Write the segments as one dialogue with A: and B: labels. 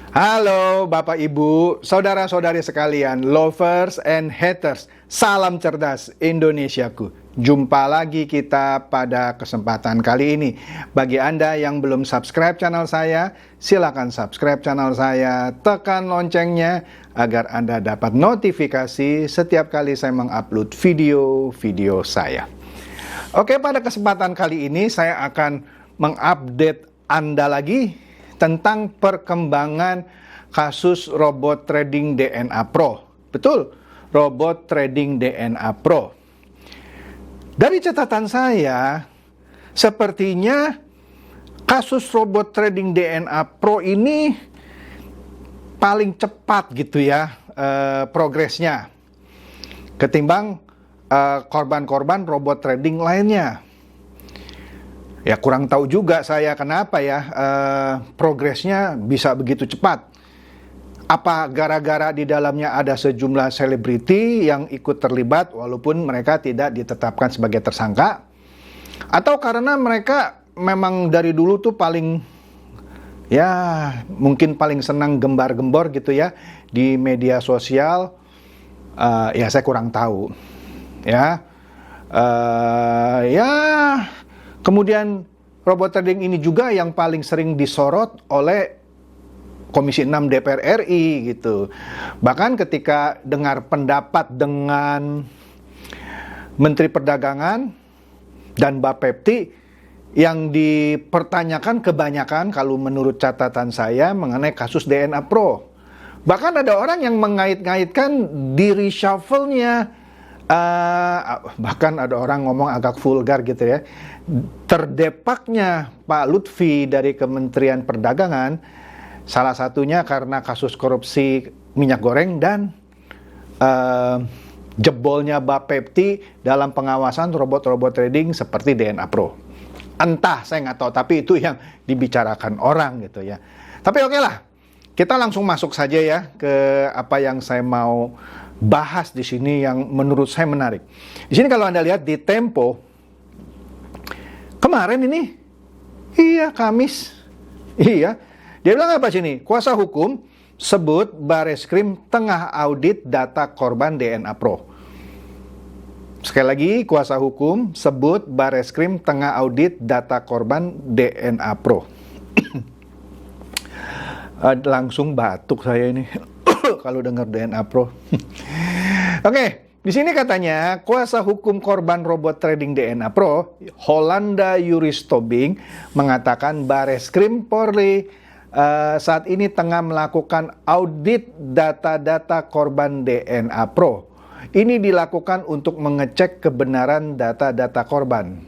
A: Halo Bapak Ibu, saudara-saudari sekalian, lovers and haters, salam cerdas Indonesiaku. Jumpa lagi kita pada kesempatan kali ini. Bagi Anda yang belum subscribe channel saya, silakan subscribe channel saya, tekan loncengnya agar Anda dapat notifikasi setiap kali saya mengupload video-video saya. Oke, pada kesempatan kali ini saya akan mengupdate Anda lagi tentang perkembangan kasus robot trading DNA Pro. Betul, robot trading DNA Pro. Dari catatan saya, sepertinya kasus robot trading DNA Pro ini paling cepat gitu ya progresnya ketimbang korban-korban robot trading lainnya. Ya kurang tahu juga saya kenapa ya progresnya bisa begitu cepat. Apa gara-gara di dalamnya ada sejumlah selebriti yang ikut terlibat walaupun mereka tidak ditetapkan sebagai tersangka? Atau karena mereka memang dari dulu tuh paling ya mungkin paling senang gembar-gembor gitu ya di media sosial? Ya saya kurang tahu. Ya. Kemudian robot trading ini juga yang paling sering disorot oleh Komisi 6 DPR RI gitu. Bahkan ketika dengar pendapat dengan Menteri Perdagangan dan Bapepti yang dipertanyakan kebanyakan kalau menurut catatan saya mengenai kasus DNA Pro. Bahkan ada orang yang mengait-ngaitkan di reshuffle-nya. Bahkan ada orang ngomong agak vulgar gitu ya, terdepaknya Pak Lutfi dari Kementerian Perdagangan salah satunya karena kasus korupsi minyak goreng dan jebolnya Bapepti dalam pengawasan robot-robot trading seperti DNA Pro. Entah, saya nggak tahu, tapi itu yang dibicarakan orang gitu ya. Tapi oke lah, kita langsung masuk saja ya ke apa yang saya mau bahas di sini yang menurut saya menarik. Di sini kalau Anda lihat di Tempo kemarin ini, Kamis, dia bilang apa sini? Kuasa hukum sebut Bareskrim tengah audit data korban DNA Pro. Sekali lagi, kuasa hukum sebut Bareskrim tengah audit data korban DNA Pro. Langsung batuk saya ini kalau dengar DNA Pro. Oke, di sini katanya kuasa hukum korban robot trading DNA Pro, Hollanda Yuris Tobing, mengatakan Bareskrim Polri saat ini tengah melakukan audit data-data korban DNA Pro. Ini dilakukan untuk mengecek kebenaran data-data korban.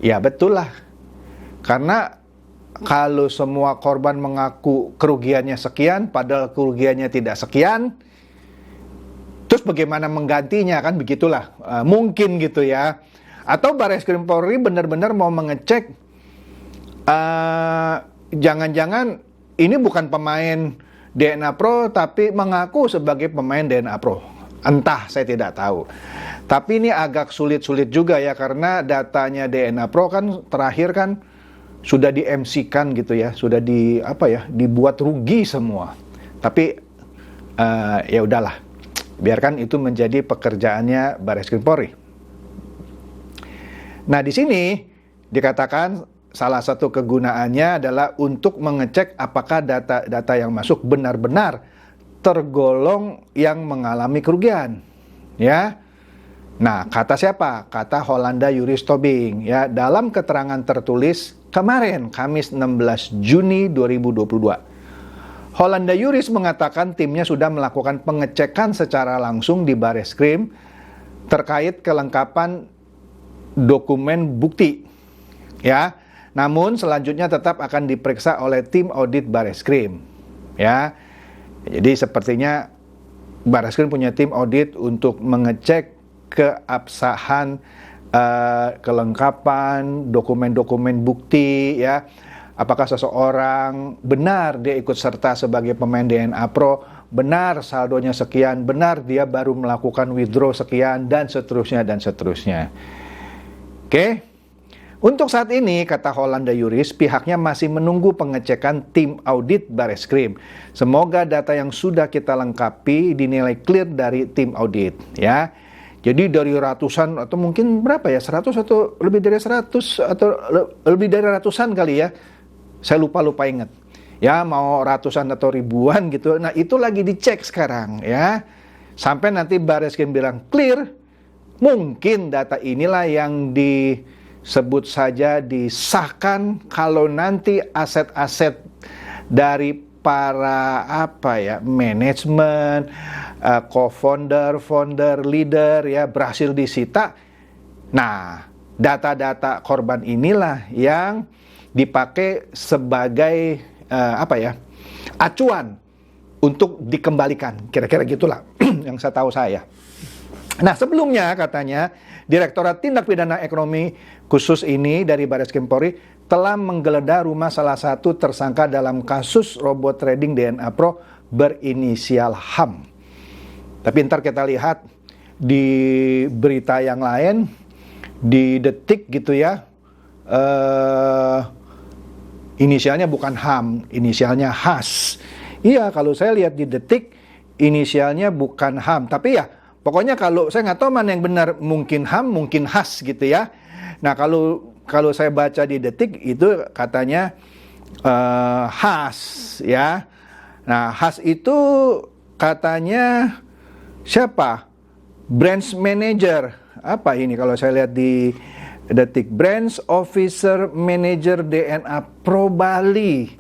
A: Ya betul lah, karena kalau semua korban mengaku kerugiannya sekian, padahal kerugiannya tidak sekian, terus bagaimana menggantinya, kan begitulah. Mungkin gitu ya. Atau Bareskrim Polri benar-benar mau mengecek, jangan-jangan ini bukan pemain DNA Pro, tapi mengaku sebagai pemain DNA Pro. Entah, saya tidak tahu. Tapi ini agak sulit-sulit juga ya, karena datanya DNA Pro kan terakhir kan sudah di-MC-kan gitu ya, sudah dibuat rugi semua. Tapi ya udahlah, biarkan itu menjadi pekerjaannya Bareskrim Polri. Nah, di sini dikatakan salah satu kegunaannya adalah untuk mengecek apakah data-data yang masuk benar-benar tergolong yang mengalami kerugian, ya. Nah, kata siapa? Kata Hollanda Yuris Tobing ya, dalam keterangan tertulis kemarin Kamis 16 Juni 2022. Hollanda Yuris mengatakan timnya sudah melakukan pengecekan secara langsung di Bareskrim terkait kelengkapan dokumen bukti. Ya. Namun selanjutnya tetap akan diperiksa oleh tim audit Bareskrim. Ya. Jadi sepertinya Bareskrim punya tim audit untuk mengecek keabsahan kelengkapan dokumen-dokumen bukti ya. Apakah seseorang benar dia ikut serta sebagai pemain DNA Pro, benar saldonya sekian, benar dia baru melakukan withdraw sekian, dan seterusnya dan seterusnya. Oke. Untuk saat ini, kata Hollanda Juris, pihaknya masih menunggu pengecekan tim audit Bareskrim. Semoga data yang sudah kita lengkapi dinilai clear dari tim audit, ya. Jadi dari ratusan atau mungkin berapa ya, 100 atau lebih dari 100 atau lebih dari ratusan kali ya. Saya lupa ingat. Ya, mau ratusan atau ribuan gitu. Nah, itu lagi dicek sekarang, ya. Sampai nanti Bareskrim bilang clear, mungkin data inilah yang disebut saja disahkan kalau nanti aset-aset dari para manajemen, co-founder, founder, leader ya berhasil disita. Nah, data-data korban inilah yang dipakai sebagai acuan untuk dikembalikan. Kira-kira gitulah yang saya tahu saya. Nah, sebelumnya katanya Direktorat Tindak Pidana Ekonomi Khusus ini dari Bareskrim Polri telah menggeledah rumah salah satu tersangka dalam kasus robot trading DNA Pro berinisial HAM. Tapi ntar kita lihat di berita yang lain, di Detik gitu ya, inisialnya bukan HAM, inisialnya HAS. Iya, kalau saya lihat di Detik, inisialnya bukan HAM, tapi ya pokoknya kalau saya nggak tahu mana yang benar, mungkin HAM, mungkin HAS gitu ya. Nah, kalau saya baca di Detik itu katanya HAS ya. Nah, HAS itu katanya siapa? Branch Manager. Apa ini kalau saya lihat di Detik? Branch Officer Manager DNA Pro Bali.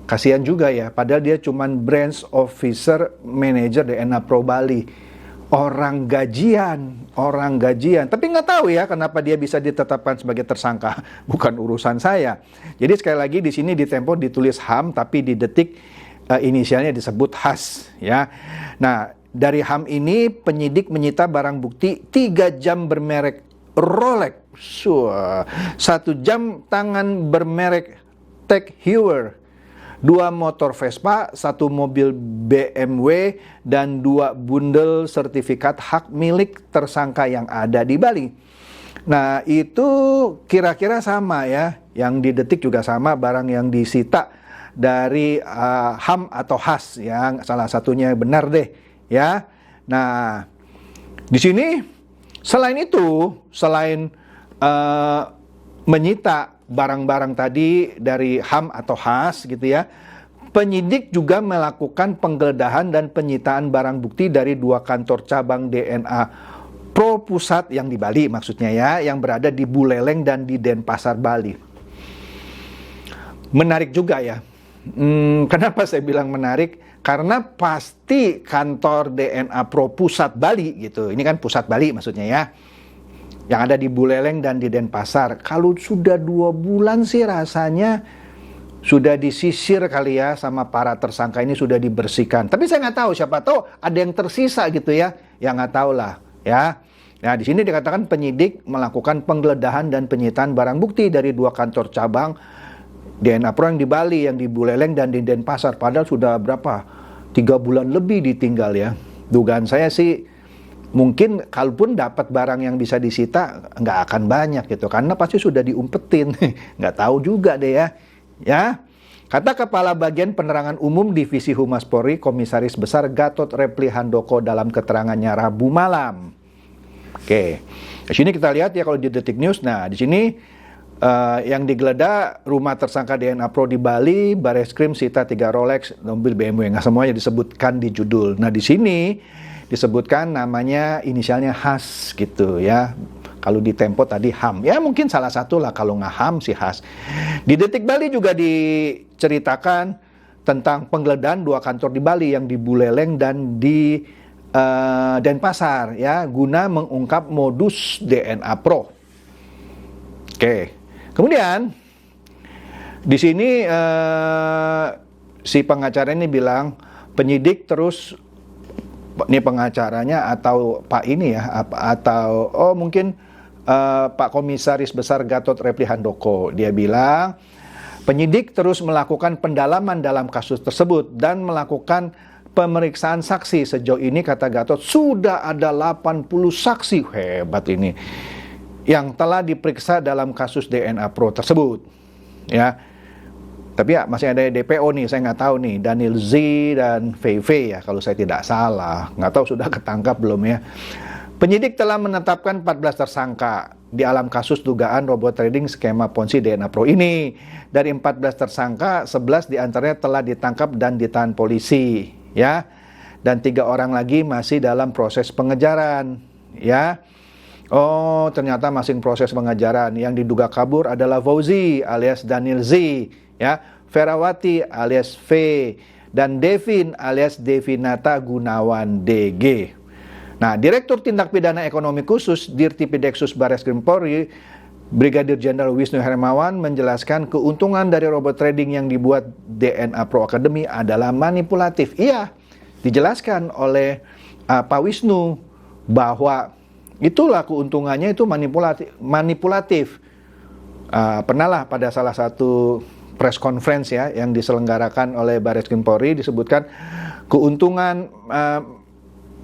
A: Kasihan juga ya, padahal dia cuman Branch Officer Manager DNA Pro Bali. Orang gajian. Tapi nggak tahu ya kenapa dia bisa ditetapkan sebagai tersangka. Bukan urusan saya. Jadi sekali lagi di sini di Tempo ditulis HAM, tapi di Detik inisialnya disebut HAS. Ya. Nah, dari HAM ini penyidik menyita barang bukti 3 jam bermerek Rolex, 1 jam tangan bermerek Tag Heuer, 2 motor Vespa, 1 mobil BMW, dan 2 bundel sertifikat hak milik tersangka yang ada di Bali. Nah, itu kira-kira sama ya, yang di Detik juga sama, barang yang disita dari HAM atau HAS, yang salah satunya benar deh ya. Nah, di sini selain itu, selain menyita barang-barang tadi dari HAM atau HAS gitu ya, penyidik juga melakukan penggeledahan dan penyitaan barang bukti dari 2 kantor cabang DNA Pro pusat yang di Bali maksudnya ya, yang berada di Buleleng dan di Denpasar, Bali. Menarik juga ya. Kenapa saya bilang menarik? Karena pasti kantor DNA Pro pusat Bali gitu, ini kan pusat Bali maksudnya ya, yang ada di Buleleng dan di Denpasar. Kalau sudah 2 bulan sih rasanya sudah disisir kali ya sama para tersangka ini, sudah dibersihkan. Tapi saya nggak tahu, siapa tahu ada yang tersisa gitu ya. Ya nggak tahu lah ya. Nah, di sini dikatakan penyidik melakukan penggeledahan dan penyitaan barang bukti dari 2 kantor cabang DNA Pro yang di Bali, yang di Buleleng dan di Denpasar. Padahal sudah berapa? 3 bulan lebih ditinggal ya. Dugaan saya sih mungkin kalaupun dapat barang yang bisa disita nggak akan banyak gitu, karena pasti sudah diumpetin. Nggak tahu juga deh ya. Ya, kata Kepala Bagian Penerangan Umum Divisi Humas Polri, Komisaris Besar Gatot Repli Handoko dalam keterangannya Rabu malam. Oke, di sini kita lihat ya kalau di Detik News. Nah, di sini yang digeledah rumah tersangka DNA Pro di Bali, Bareskrim sita 3 Rolex, mobil BMW. Nggak semuanya disebutkan di judul. Nah, di sini disebutkan namanya inisialnya HAS gitu ya. Kalau di Tempo tadi HAM. Ya mungkin salah satu lah, kalau nggak HAM si HAS. Di Detik Bali juga diceritakan tentang penggeledahan 2 kantor di Bali, yang di Buleleng dan di Denpasar ya, guna mengungkap modus DNA Pro. Oke. Kemudian di sini si pengacara ini bilang penyidik terus, ini pengacaranya atau Pak ini ya, atau mungkin Pak Komisaris Besar Gatot Repli Handoko, dia bilang penyidik terus melakukan pendalaman dalam kasus tersebut dan melakukan pemeriksaan saksi. Sejauh ini, kata Gatot, sudah ada 80 saksi. Hebat ini. yang telah diperiksa dalam kasus DNA Pro tersebut. Ya, tapi ya masih ada DPO nih, saya nggak tahu nih, Daniel Z dan VV ya kalau saya tidak salah. Nggak tahu sudah ketangkap belum ya. Penyidik telah menetapkan 14 tersangka di alam kasus dugaan robot trading skema Ponzi DNA Pro ini. Dari 14 tersangka, 11 diantaranya telah ditangkap dan ditahan polisi, ya. Dan 3 orang lagi masih dalam proses pengejaran, ya. Oh, ternyata masih proses pengejaran. Yang diduga kabur adalah Fauzi alias Daniel Z, ya, Ferawati alias V, dan Devin alias Devinata Gunawan DG. Nah, Direktur Tindak Pidana Ekonomi Khusus Dirtipideksus Barreskrim Polri, Brigadir Jenderal Wisnu Hermawan menjelaskan keuntungan dari robot trading yang dibuat DNA Pro Academy adalah manipulatif. Iya, dijelaskan oleh Pak Wisnu bahwa itulah keuntungannya itu manipulatif. Pernahlah pada salah satu press conference ya yang diselenggarakan oleh Barreskrim Polri disebutkan keuntungan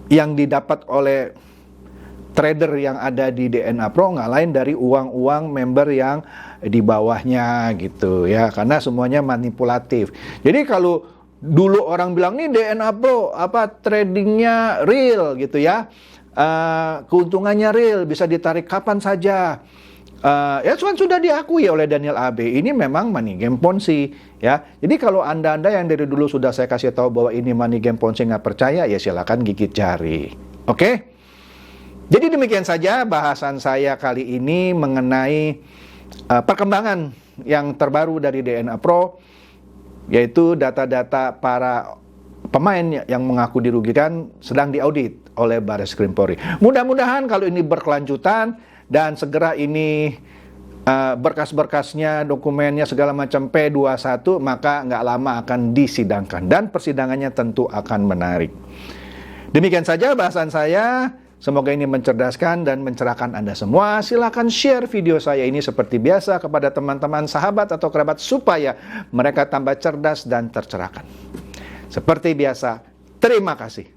A: yang didapat oleh trader yang ada di DNA Pro nggak lain dari uang-uang member yang di bawahnya gitu ya, karena semuanya manipulatif. Jadi kalau dulu orang bilang nih DNA Pro tradingnya real gitu ya, keuntungannya real, bisa ditarik kapan saja. Ya sudah diakui oleh Daniel AB, ini memang money game Ponzi ya. Jadi kalau anda yang dari dulu sudah saya kasih tahu bahwa ini money game Ponzi nggak percaya, ya silakan gigit jari. Oke? Jadi demikian saja bahasan saya kali ini mengenai perkembangan yang terbaru dari DNA Pro, yaitu data-data para pemain yang mengaku dirugikan sedang diaudit oleh Barreskrim Polri. Mudah-mudahan kalau ini berkelanjutan dan segera ini berkas-berkasnya, dokumennya segala macam P21, maka nggak lama akan disidangkan dan persidangannya tentu akan menarik. Demikian saja bahasan saya. Semoga ini mencerdaskan dan mencerahkan Anda semua. Silakan share video saya ini seperti biasa kepada teman-teman, sahabat atau kerabat supaya mereka tambah cerdas dan tercerahkan. Seperti biasa, terima kasih.